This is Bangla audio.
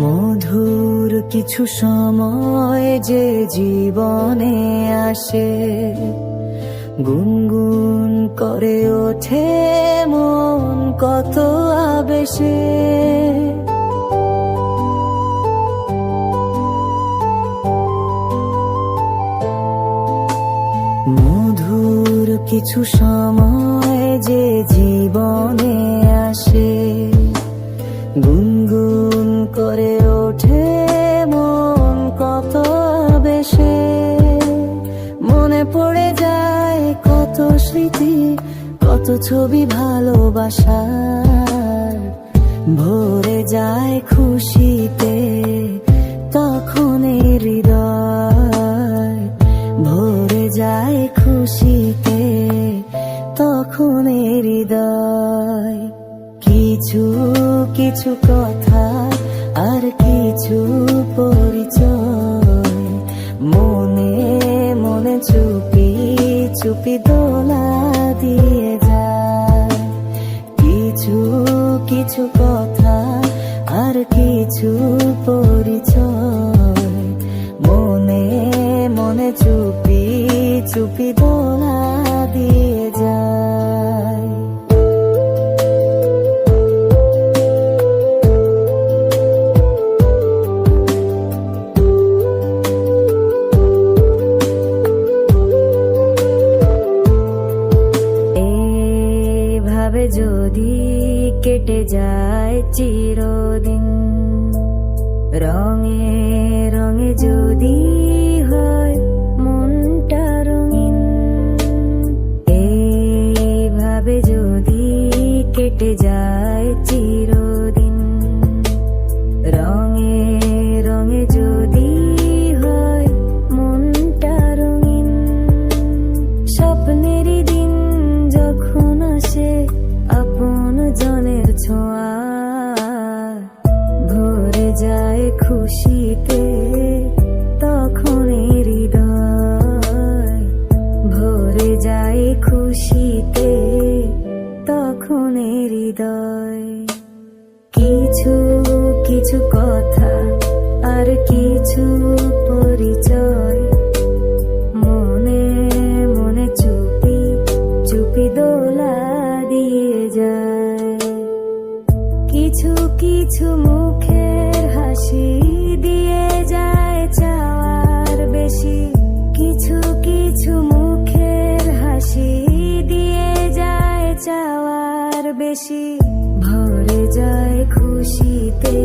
মধুর কিছু সময় যে জীবনে আসে, গুনগুন করে ওঠে মন কত আবেশে। মধুর কিছু সময় যে জীবনে আসে, গুনগুন করে ওঠে মন কত বেশে। মনে পড়ে যায় কত স্মৃতি, কত ছবি ভালোবাসার। ভরে যায় খুশিতে তখন হৃদয়, ভরে যায় খুশিতে তখন হৃদয়। কিছু কিছু কথা আর কিছু পরিচয়, মনে মনে চুপি চুপি দোলা দিয়ে যায়। কিছু কিছু কথা আর কিছু পরিচয়, মনে মনে চুপি চুপি দোলা দিয়ে যায়। যদি কেটে যায় চিরদিন, রঙে রঙে যদি হয় মনটা রঙিন, এইভাবে যদি কেটে যায় চিরদিন, রঙে রঙে যদি হয় মনটা রঙিন। স্বপ্নেরই দিন যখন আসে আপন জনের ছোঁয়া, ভরে যায় খুশিতে তখন হৃদয়, ভরে যায় খুশিতে তখন হৃদয়। কিছু কিছু কথা আর কিছু পরিচয়, মনে মনে চুপি চুপি দোলা দিয়ে যায়। কিছু কিছু মুখের হাসি দিয়ে যায় চাওয়ার বেশি, কিছু কিছু মুখের হাসি দিয়ে যায় চাওয়ার বেশি। ভরে যায় খুশিতে